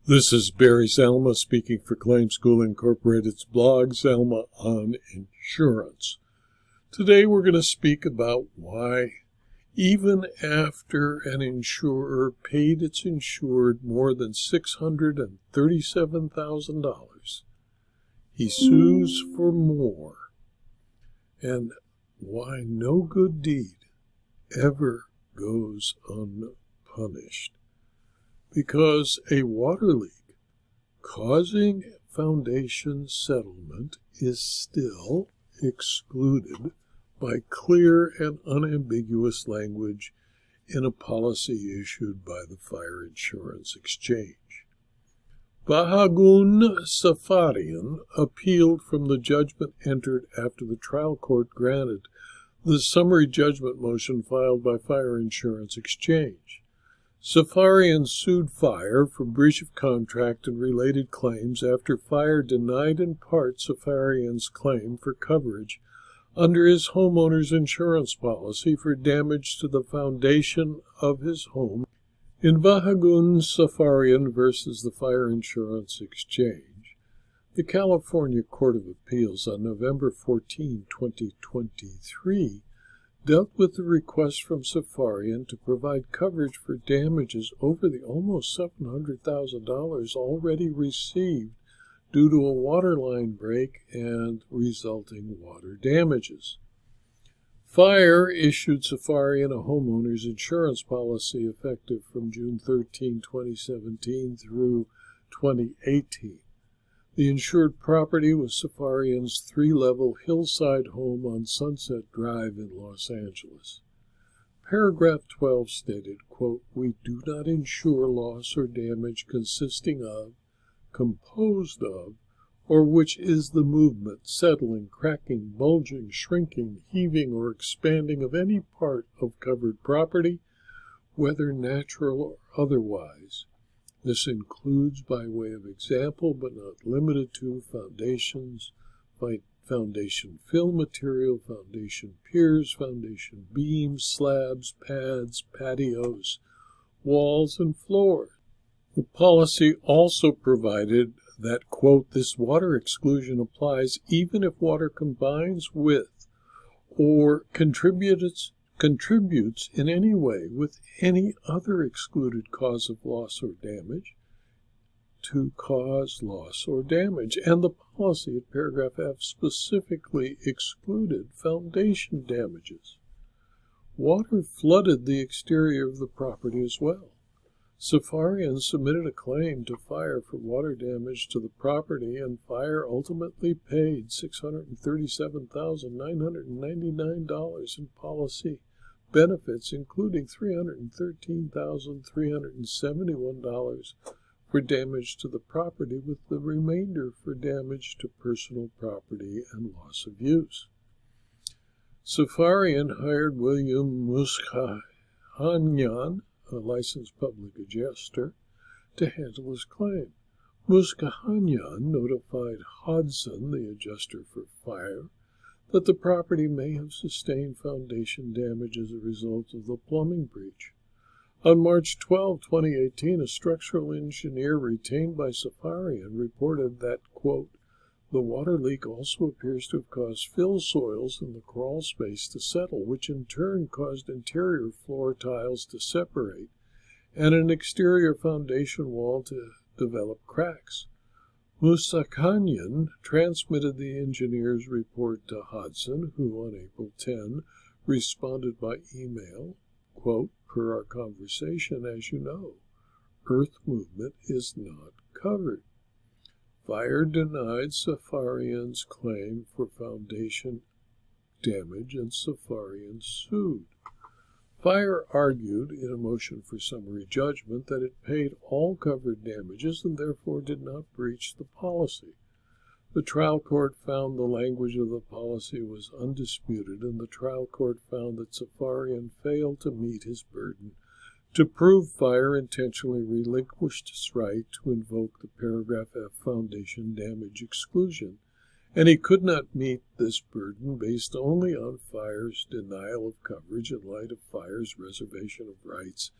This is Barry Zalma speaking for Claim School Incorporated's blog, Zalma on Insurance. Today we're going to speak about why, even after an insurer paid its insured more than $637,000, he sues for more, and why no good deed ever goes unpunished. Because a water leak causing foundation settlement is still excluded by clear and unambiguous language in a policy issued by the Fire Insurance Exchange. Vahagun Safarian appealed from the judgment entered after the trial court granted the summary judgment motion filed by Fire Insurance Exchange. Safarian sued Fire for breach of contract and related claims after Fire denied in part Safarian's claim for coverage under his homeowner's insurance policy for damage to the foundation of his home in Vahagun Safarian versus the Fire Insurance Exchange. The California Court of Appeals on November 14, 2023 dealt with the request from Safarian to provide coverage for damages over the almost $700,000 already received due to a water line break and resulting water damages. Fire issued Safarian a homeowner's insurance policy effective from June 13, 2017 through 2018. The insured property was Safarian's 3-level hillside home on Sunset Drive in Los Angeles. Paragraph 12 stated, quote, "We do not insure loss or damage consisting of, composed of, or which is the movement, settling, cracking, bulging, shrinking, heaving, or expanding of any part of covered property, whether natural or otherwise. This includes, by way of example, but not limited to, foundations, foundation fill material, foundation piers, foundation beams, slabs, pads, patios, walls, and floors." The policy also provided that, quote, "This water exclusion applies even if water combines with or contributes in any way with any other excluded cause of loss or damage to cause loss or damage." And the policy at paragraph F specifically excluded foundation damages. Water flooded the exterior of the property as well. Safarian submitted a claim to Fire for water damage to the property, and Fire ultimately paid $637,999 in policy benefits, including $313,371 for damage to the property, with the remainder for damage to personal property and loss of use. Safarian hired William Muskahanyan, a licensed public adjuster, to handle his claim. Muskahanyan notified Hodson, the adjuster for Fire, that the property may have sustained foundation damage as a result of the plumbing breach. On March 12, 2018, a structural engineer retained by Safarian reported that, quote, "The water leak also appears to have caused fill soils in the crawl space to settle, which in turn caused interior floor tiles to separate and an exterior foundation wall to develop cracks." Musakanyan transmitted the engineer's report to Hodson, who on April 10 responded by email, quote, "Per our conversation, as you know, earth movement is not covered." Fire denied Safarian's claim for foundation damage, and Safarian sued. Fire argued in a motion for summary judgment that it paid all covered damages and therefore did not breach the policy. The trial court found the language of the policy was undisputed, and the trial court found that Safarian failed to meet his burden to prove Fire intentionally relinquished its right to invoke the paragraph F foundation damage exclusion, and he could not meet this burden based only on Fire's denial of coverage in light of Fire's reservation of rights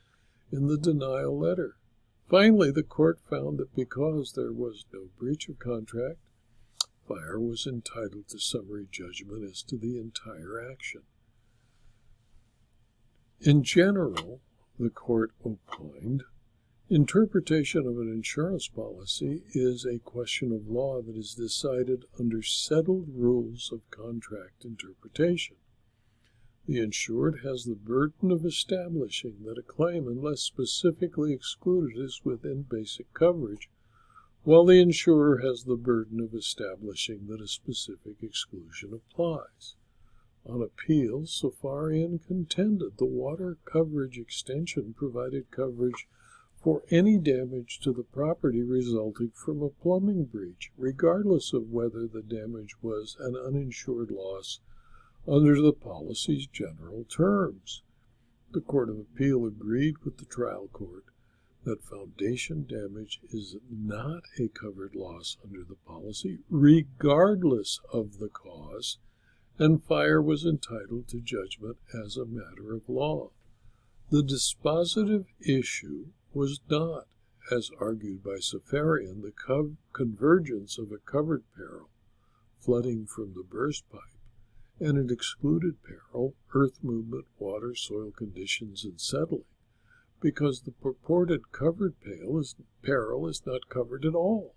in the denial letter. Finally, the court found that because there was no breach of contract, Fire was entitled to summary judgment as to the entire action. In general, the court opined, interpretation of an insurance policy is a question of law that is decided under settled rules of contract interpretation. The insured has the burden of establishing that a claim, unless specifically excluded, is within basic coverage, while the insurer has the burden of establishing that a specific exclusion applies. On appeal, Safarian contended the water coverage extension provided coverage for any damage to the property resulting from a plumbing breach, regardless of whether the damage was an uninsured loss under the policy's general terms. The Court of Appeal agreed with the trial court that foundation damage is not a covered loss under the policy, regardless of the cause, and Fire was entitled to judgment as a matter of law. The dispositive issue was not, as argued by Safarian, the convergence of a covered peril, flooding from the burst pipe, and an excluded peril, earth movement, water, soil conditions, and settling, because the purported covered peril is not covered at all.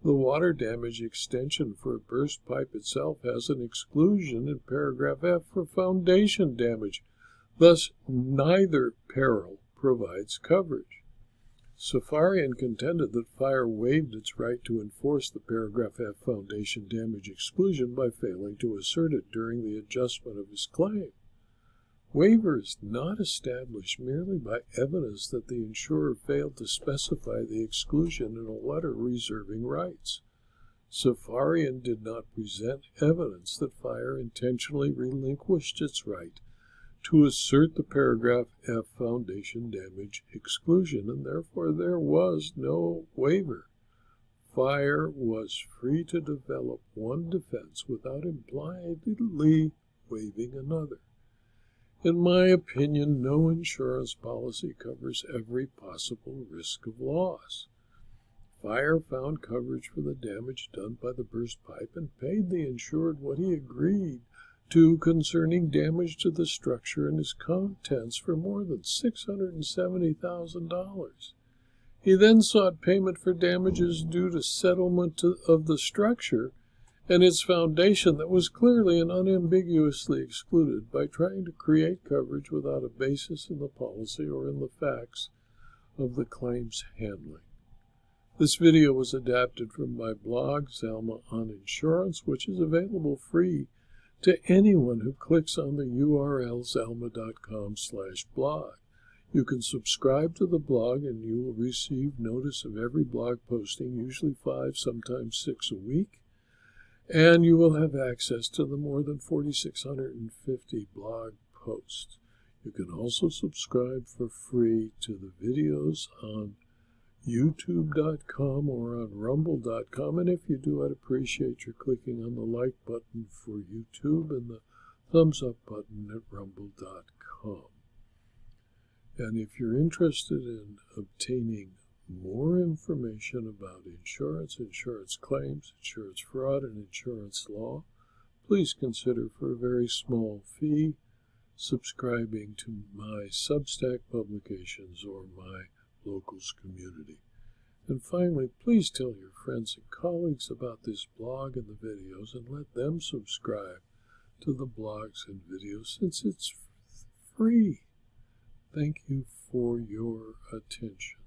The water damage extension for a burst pipe itself has an exclusion in paragraph F for foundation damage. Thus, neither peril provides coverage. Safarian contended that Fire waived its right to enforce the paragraph F foundation damage exclusion by failing to assert it during the adjustment of his claim. Waiver is not established merely by evidence that the insurer failed to specify the exclusion in a letter reserving rights. Safarian did not present evidence that Fire intentionally relinquished its right to assert the paragraph F foundation damage exclusion, and therefore there was no waiver. Fire was free to develop one defense without impliedly waiving another. In my opinion, no insurance policy covers every possible risk of loss. Fire found coverage for the damage done by the burst pipe and paid the insured what he agreed to concerning damage to the structure and its contents for more than $670,000. He then sought payment for damages due to settlement of the structure and its foundation that was clearly and unambiguously excluded by trying to create coverage without a basis in the policy or in the facts of the claim's handling. This video was adapted from my blog, Zalma on Insurance, which is available free to anyone who clicks on the URL zalma.com/blog. You can subscribe to the blog and you will receive notice of every blog posting, usually 5, sometimes 6 a week. And you will have access to the more than 4,650 blog posts. You can also subscribe for free to the videos on youtube.com or on rumble.com. And if you do, I'd appreciate your clicking on the like button for YouTube and the thumbs up button at rumble.com. And if you're interested in obtaining more information about insurance, insurance claims, insurance fraud, and insurance law, please consider, for a very small fee, subscribing to my Substack publications or my Locals community. And finally, please tell your friends and colleagues about this blog and the videos, and let them subscribe to the blogs and videos since it's free. Thank you for your attention.